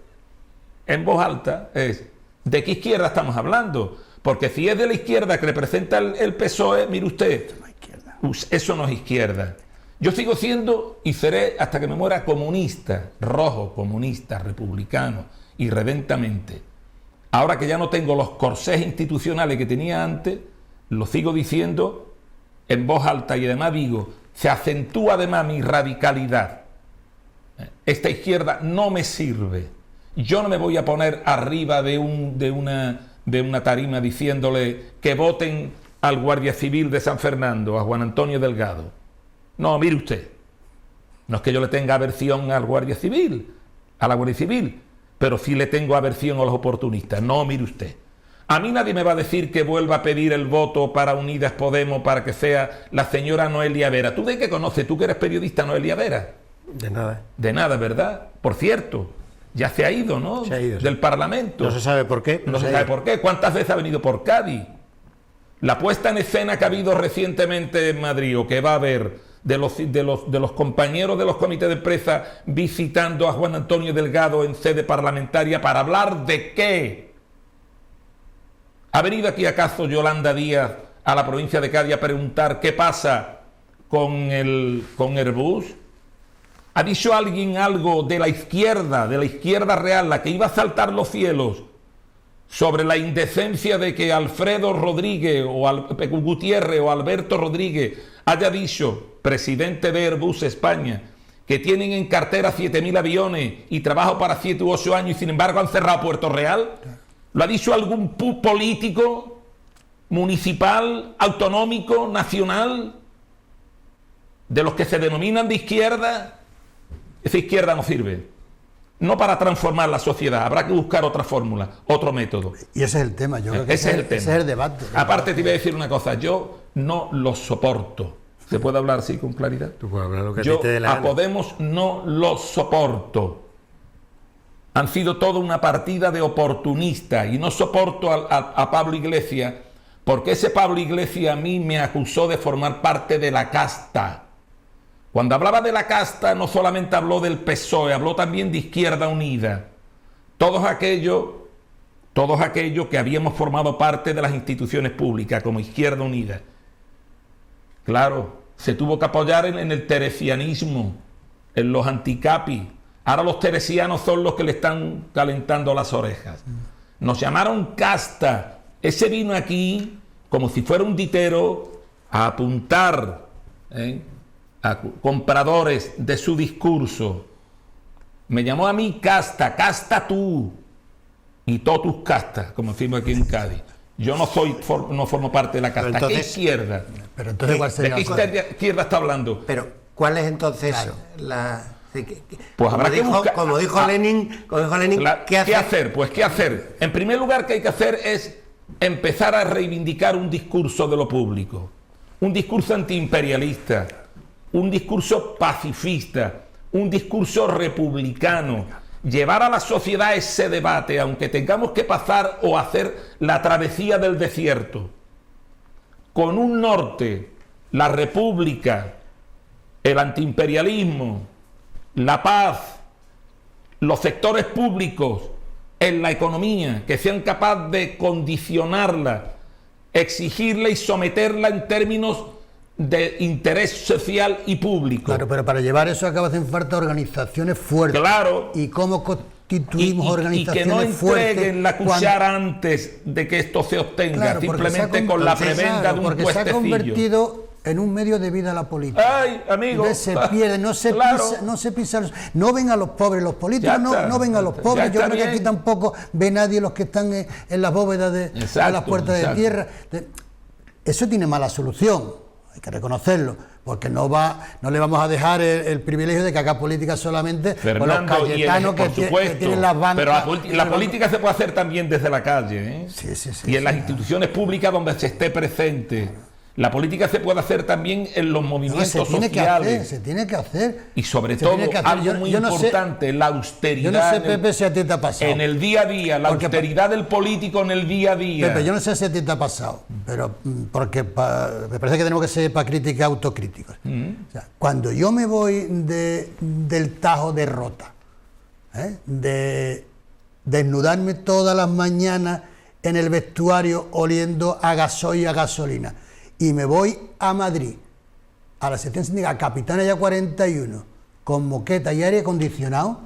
B: en voz alta es: ¿de qué izquierda estamos hablando? Porque si es de la izquierda que representa el PSOE, mire usted, eso no es izquierda. Yo sigo siendo y seré hasta que me muera comunista, rojo, comunista, republicano, irredentamente. Ahora que ya no tengo los corsés institucionales que tenía antes, lo sigo diciendo en voz alta y además digo, se acentúa además mi radicalidad. Esta izquierda no me sirve. Yo no me voy a poner arriba de una tarima diciéndole que voten al Guardia Civil de San Fernando, a Juan Antonio Delgado. No, mire usted, no es que yo le tenga aversión al Guardia Civil, a la Guardia Civil, pero sí le tengo aversión a los oportunistas. No, mire usted, a mí nadie me va a decir que vuelva a pedir el voto para Unidas Podemos para que sea la señora Noelia Vera. ¿Tú de qué conoces? ¿Tú que eres periodista, Noelia Vera?
A: De nada.
B: De nada, ¿verdad? Por cierto, ya se ha ido, ¿no?
A: Se ha ido, sí.
B: Del Parlamento.
A: No se sabe por qué.
B: No se sabe por qué. ¿Cuántas veces ha venido por Cádiz? La puesta en escena que ha habido recientemente en Madrid, o que va a haber, de los compañeros de los comités de empresa visitando a Juan Antonio Delgado en sede parlamentaria, ¿para hablar de qué? ¿Ha venido aquí acaso Yolanda Díaz a la provincia de Cádiz a preguntar qué pasa con Airbus? ¿Ha dicho alguien algo de la izquierda real, la que iba a saltar los cielos, sobre la indecencia de que Alfredo Rodríguez o Gutiérrez o Alberto Rodríguez haya dicho, presidente de Airbus España, que tienen en cartera 7.000 aviones y trabajo para 7 u 8 años y sin embargo han cerrado Puerto Real? ¿Lo ha dicho algún político municipal, autonómico, nacional, de los que se denominan de izquierda? Esa izquierda no sirve. No para transformar la sociedad, habrá que buscar otra fórmula, otro método.
C: Y ese es el tema, yo creo que
B: ese es el debate. Aparte te iba a decir una cosa, yo no lo soporto. ¿Se puede hablar así con claridad?
A: Tú puedes hablar lo que
B: yo
A: te dé la
B: a
A: gana.
B: Podemos no lo soporto. Han sido toda una partida de oportunistas y no soporto a Pablo Iglesias, porque ese Pablo Iglesias a mí me acusó de formar parte de la casta. Cuando hablaba de la casta no solamente habló del PSOE, habló también de Izquierda Unida. Todos aquellos que habíamos formado parte de las instituciones públicas como Izquierda Unida. Claro, se tuvo que apoyar en el teresianismo, en los anticapi. Ahora los teresianos son los que le están calentando las orejas. Nos llamaron casta. Ese vino aquí como si fuera un ditero a apuntar a compradores de su discurso. Me llamó a mí casta, casta tú y todos tus castas, como decimos aquí en Cádiz. Yo no formo parte de la casta.
A: Entonces,
B: ¿qué izquierda?
C: Pero entonces, ¿cuál sería?
B: ¿De qué izquierda está hablando?
A: Pero, ¿cuál es entonces
C: Claro.
A: la
B: Pues habrá que buscar,
A: como dijo Lenin, ¿qué hacer?
B: Pues ¿qué hacer? En primer lugar, que hay que hacer es empezar a reivindicar un discurso de lo público, un discurso antiimperialista, un discurso pacifista, un discurso republicano, llevar a la sociedad ese debate, aunque tengamos que pasar o hacer la travesía del desierto, con un norte, la república, el antiimperialismo, la paz, los sectores públicos en la economía que sean capaces de condicionarla, exigirla y someterla en términos de interés social y público.
C: Claro, pero para llevar eso a cabo hacen falta organizaciones fuertes.
B: Claro.
C: ¿Y cómo constituimos organizaciones
B: fuertes? Y que no entreguen la cuchara antes de que esto se obtenga,
C: claro,
B: simplemente con la prebenda de un
C: porque
B: puestecillo.
C: Se ha convertido en un medio de vida la política.
B: ¡Ay, amigo!
C: Se pierde, no se pisa. No ven a los pobres, los políticos no ven a los pobres. Yo creo que aquí tampoco ve nadie los que están en las bóvedas de las puertas de tierra. Eso tiene mala solución. Hay que reconocerlo, porque no le vamos a dejar el privilegio de que haga política solamente con los cayetanos que tienen las bancas.
B: Pero la política se puede hacer también desde la calle, ¿eh?
C: Sí,
B: y en las instituciones públicas donde se esté presente. La política se puede hacer también en los movimientos sociales.
C: Se tiene que hacer.
B: Y sobre todo, algo muy importante, la austeridad.
C: Yo no sé, Pepe, si a ti te ha pasado.
B: En el día a día, la austeridad del político en el día a día.
C: Pepe, yo no sé si a ti te ha pasado, pero porque me parece que tenemos que ser para crítica autocríticos. O sea, cuando yo me voy del Tajo de Rota, de desnudarme todas las mañanas en el vestuario oliendo a gasoil y a gasolina, y me voy a Madrid, a la sección sindical Capitana ya 41, con moqueta y aire acondicionado,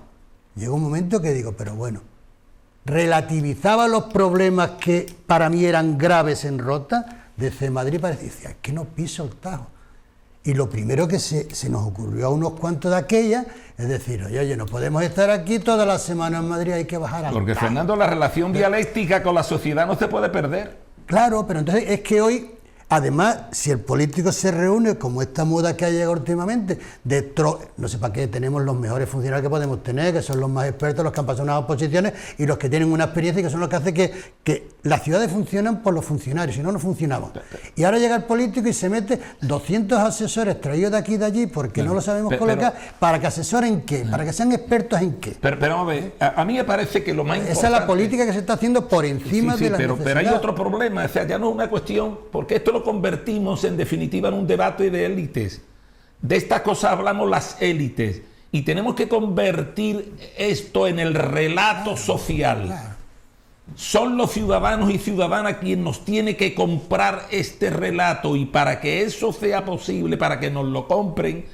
C: llegó un momento que digo, pero bueno, relativizaba los problemas que para mí eran graves en Rota, desde Madrid parecía, es que no piso el Tajo. Y lo primero que se nos ocurrió a unos cuantos de aquella, es decir, oye, no podemos estar aquí toda la semana en Madrid, hay que bajar al
B: Porque,
C: Tajo.
B: Fernando, la relación dialéctica con la sociedad no se puede perder.
C: Claro, pero entonces es que hoy, además, si el político se reúne, como esta moda que ha llegado últimamente, no sé para qué tenemos los mejores funcionarios que podemos tener, que son los más expertos, los que han pasado unas oposiciones y los que tienen una experiencia y que son los que hacen que las ciudades funcionan por los funcionarios, si no, no funcionamos. Y ahora llega el político y se mete 200 asesores traídos de aquí y de allí porque no lo sabemos colocar, ¿para que asesoren qué? ¿Para que sean expertos en qué?
B: Pero vamos a ver, a mí me parece que lo más importante...
C: Esa es la política que se está haciendo por encima de la necesidad.
B: Pero hay otro problema, o sea, ya no es una cuestión, porque esto lo convertimos en definitiva en un debate de élites. De estas cosas hablamos las élites y tenemos que convertir esto en el relato social.
C: Claro.
B: Son los ciudadanos y ciudadanas quienes nos tienen que comprar este relato, y para que eso sea posible, para que nos lo compren,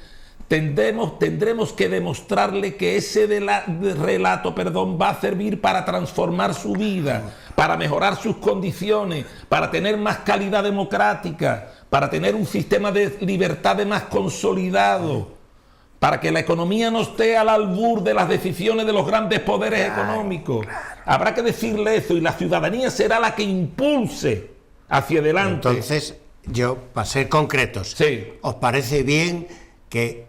B: tendremos que demostrarle que ese relato va a servir para transformar su vida, para mejorar sus condiciones, para tener más calidad democrática, para tener un sistema de libertades más consolidado, para que la economía no esté al albur de las decisiones de los grandes poderes económicos. Habrá que decirle eso, y la ciudadanía será la que impulse hacia adelante.
A: Entonces, yo, para ser concretos, ¿os parece bien que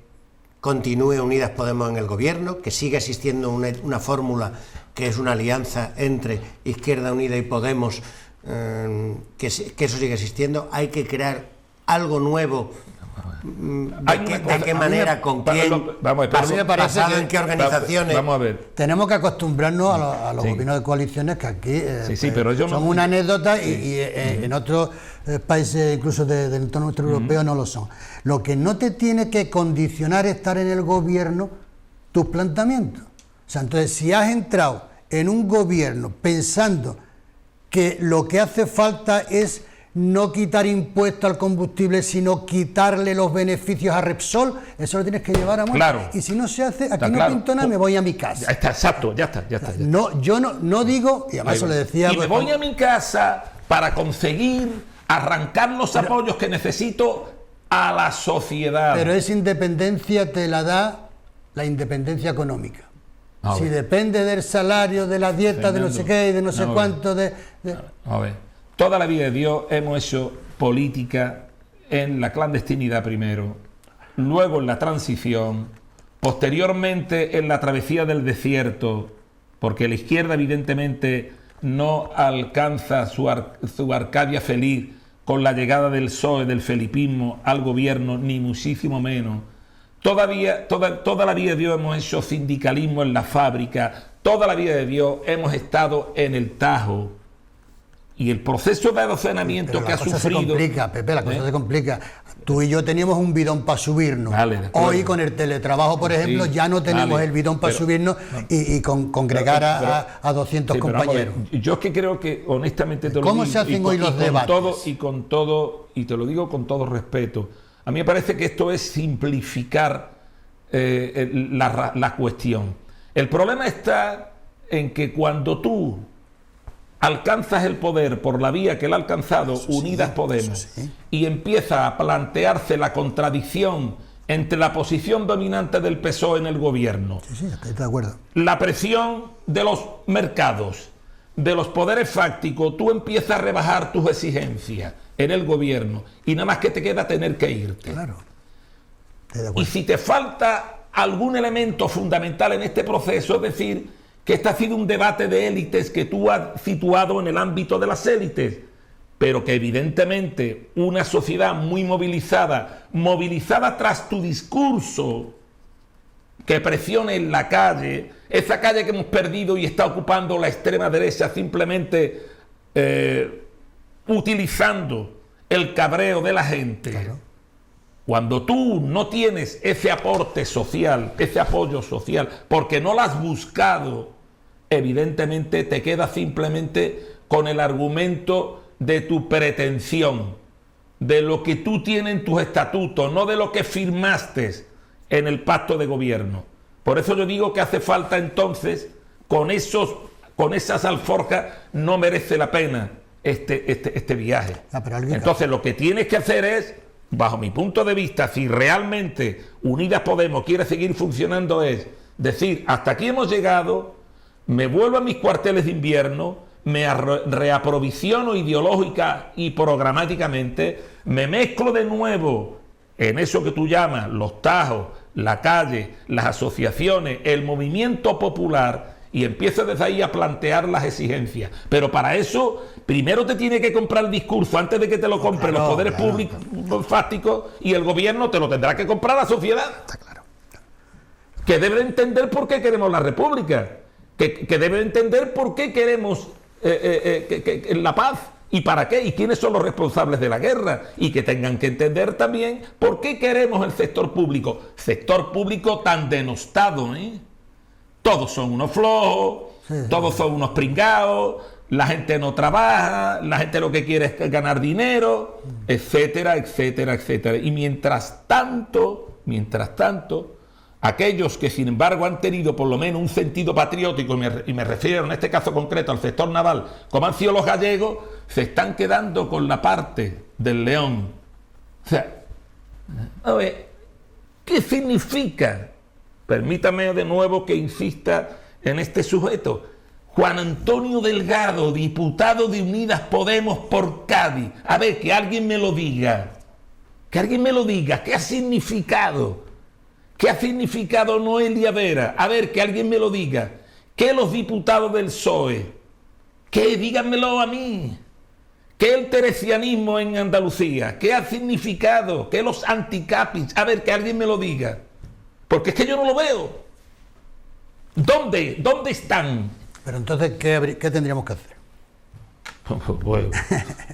A: continúe Unidas Podemos en el gobierno, que siga existiendo una fórmula que es una alianza entre Izquierda Unida y Podemos, que eso sigue existiendo? ¿Hay que crear algo nuevo? ¿De qué manera? ¿Con quién? ¿Basado en qué organizaciones?
B: Vamos a ver.
C: Tenemos que acostumbrarnos a los gobiernos de coaliciones que aquí
B: pero
C: son una anécdota y en otros países, incluso del entorno nuestro europeo, no lo son. Lo que no te tiene que condicionar estar en el gobierno, tus planteamientos. O sea, entonces, si has entrado en un gobierno pensando que lo que hace falta es no quitar impuestos al combustible, sino quitarle los beneficios a Repsol, eso lo tienes que llevar a muerte.
B: Claro.
C: Y si no se hace, aquí no pinto nada, me voy a mi casa.
B: Ya está, exacto, ya está.
C: No, yo no digo, y además eso le decía...
B: Y me voy a mi casa para conseguir arrancar los apoyos que necesito a la sociedad.
C: Pero esa independencia te la da la independencia económica. Si depende del salario, de la dieta, Fernando, de no sé qué y de no sé cuánto...
B: A ver. Toda la vida de Dios hemos hecho política en la clandestinidad primero, luego en la transición, posteriormente en la travesía del desierto, porque la izquierda evidentemente no alcanza su Arcadia feliz con la llegada del PSOE, del felipismo al gobierno, ni muchísimo menos. Toda la vida de Dios hemos hecho sindicalismo en la fábrica, toda la vida de Dios hemos estado en el Tajo. Y el proceso de adocenamiento que ha sufrido...
C: Se complica, Pepe, la cosa se complica. Tú y yo teníamos un bidón para subirnos.
B: Vale,
C: hoy con el teletrabajo, por ejemplo, ya no tenemos el bidón para subirnos y congregar a 200 compañeros.
B: Yo es que creo que, honestamente, te lo
C: ¿Cómo
B: digo,
C: se hacen hoy los debates?
B: Y te lo digo con todo respeto, a mí me parece que esto es simplificar la cuestión. El problema está en que cuando tú alcanzas el poder por la vía que él ha alcanzado, Unidas Podemos, y empieza a plantearse la contradicción entre la posición dominante del PSOE en el gobierno,
C: estoy de acuerdo,
B: la presión de los mercados, de los poderes fácticos, tú empiezas a rebajar tus exigencias en el gobierno y nada más que te queda tener que irte.
C: Claro.
B: Y si te falta algún elemento fundamental en este proceso, es decir, que este ha sido un debate de élites que tú has situado en el ámbito de las élites, pero que evidentemente una sociedad muy movilizada tras tu discurso, que presione en la calle, esa calle que hemos perdido y está ocupando la extrema derecha simplemente utilizando el cabreo de la gente. Claro. Cuando tú no tienes ese aporte social, ese apoyo social, porque no lo has buscado, evidentemente te queda simplemente con el argumento de tu pretensión, de lo que tú tienes en tus estatutos, no de lo que firmaste en el pacto de gobierno. Por eso yo digo que hace falta entonces, con esas alforjas, no merece la pena este viaje. Entonces lo que tienes que hacer es, bajo mi punto de vista, si realmente Unidas Podemos quiere seguir funcionando, es decir, hasta aquí hemos llegado, me vuelvo a mis cuarteles de invierno, me reaprovisiono ideológica y programáticamente, me mezclo de nuevo en eso que tú llamas los tajos, la calle, las asociaciones, el movimiento popular, y empiezo desde ahí a plantear las exigencias. Pero para eso, primero te tiene que comprar el discurso antes de que te lo compren los poderes públicos fácticos, y el gobierno te lo tendrá que comprar la sociedad.
C: Está claro.
B: Que debe entender por qué queremos la república, que debe entender por qué queremos la paz y para qué y quiénes son los responsables de la guerra, y que tengan que entender también por qué queremos el sector público tan denostado, ¿eh? Todos son unos flojos, todos son unos pringados, la gente no trabaja, la gente lo que quiere es ganar dinero, etcétera, etcétera, etcétera. Y mientras tanto, aquellos que sin embargo han tenido por lo menos un sentido patriótico, y me refiero en este caso concreto al sector naval, como han sido los gallegos, se están quedando con la parte del león. O sea, a ver, ¿qué significa? Permítame de nuevo que insista en este sujeto. Juan Antonio Delgado, diputado de Unidas Podemos por Cádiz. A ver, que alguien me lo diga. Que alguien me lo diga. ¿Qué ha significado? ¿Qué ha significado Noelia Vera? A ver, que alguien me lo diga. ¿Qué los diputados del PSOE? ¿Qué? Díganmelo a mí. ¿Qué el teresianismo en Andalucía? ¿Qué ha significado? ¿Qué los anticapis? A ver, que alguien me lo diga. Porque es que yo no lo veo. ¿Dónde están?
C: Pero entonces, ¿qué tendríamos que hacer?
B: Pues,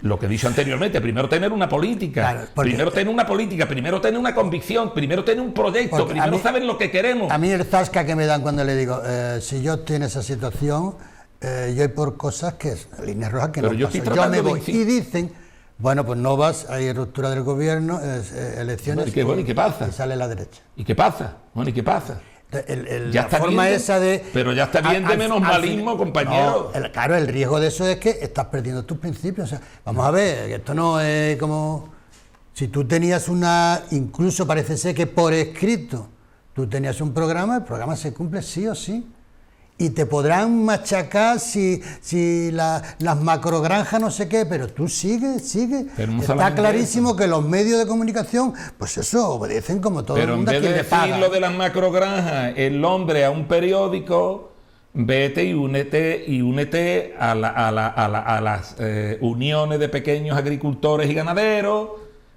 B: lo que he dicho anteriormente, primero tener una política,
C: claro,
B: primero tener una convicción, primero tener un proyecto, primero saber lo que queremos.
C: A mí el zasca que me dan cuando le digo, si yo estoy en esa situación, yo hay por cosas que es líneas rojas que
B: pero
C: no
B: yo
C: paso. Yo me voy. Y dicen, bueno, pues no vas, hay ruptura del gobierno, elecciones,
B: ¿y qué pasa?
C: Y sale la derecha.
B: ¿Y qué pasa? Bueno, ¿y qué pasa?
C: La forma esa de...
B: Pero ya está bien de menosmalismo, compañero.
C: No, claro, el riesgo de eso es que estás perdiendo tus principios. O sea, vamos a ver, que esto no es como... Si tú tenías incluso parece ser que por escrito, tú tenías un programa, el programa se cumple sí o sí. y te podrán machacar si las macrogranjas no sé qué, pero tú sigue.
B: Pero no
C: Está clarísimo que los medios de comunicación, pues eso, obedecen como todo el mundo a quien le paga.
B: Pero en vez de decir lo de las macrogranjas, el hombre a un periódico, vete y únete a las uniones de pequeños agricultores y ganaderos,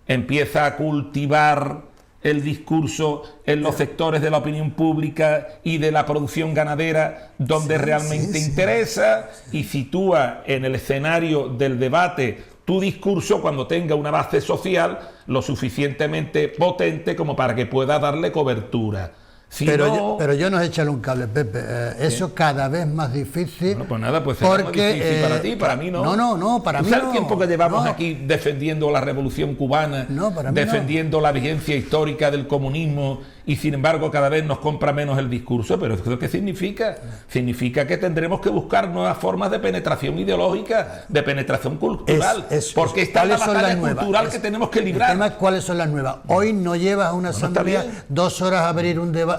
B: empieza a cultivar el discurso en los sectores de la opinión pública y de la producción ganadera donde realmente interesa, y sitúa en el escenario del debate tu discurso cuando tenga una base social lo suficientemente potente como para que pueda darle cobertura. Si
C: pero yo no sé echarle un cable, Pepe. Eso cada vez más difícil.
B: Bueno, pues nada, pues será muy difícil para ti, para mí no.
C: No, para mí no.
B: ¿Sabes el tiempo que llevamos aquí defendiendo la Revolución Cubana, defendiendo la vigencia histórica del comunismo, y sin embargo cada vez nos compra menos el discurso? ¿Pero eso qué significa? Significa que tendremos que buscar nuevas formas de penetración ideológica, de penetración cultural, porque esta es la batalla cultural que tenemos que librar.
C: El tema es cuáles son las nuevas. Hoy no llevas a una asamblea 2 horas a abrir un debate,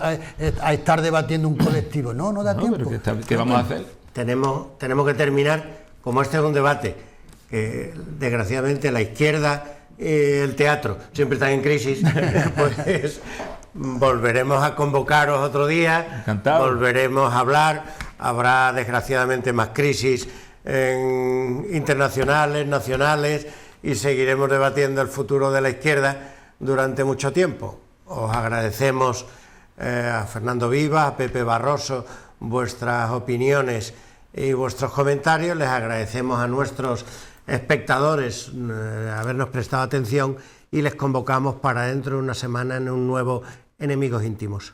C: a estar debatiendo un colectivo. No da tiempo.
B: ¿Qué vamos a hacer?
A: Tenemos que terminar, como este es un debate que desgraciadamente la izquierda el teatro siempre están en crisis, pues volveremos a convocaros otro día.
B: Encantado.
A: Volveremos a hablar, habrá desgraciadamente más crisis internacionales, nacionales, y seguiremos debatiendo el futuro de la izquierda durante mucho tiempo. Os agradecemos a Fernando Vivas, a Pepe Barroso, vuestras opiniones y vuestros comentarios. Les agradecemos a nuestros espectadores habernos prestado atención, y les convocamos para dentro de una semana en un nuevo Enemigos Íntimos.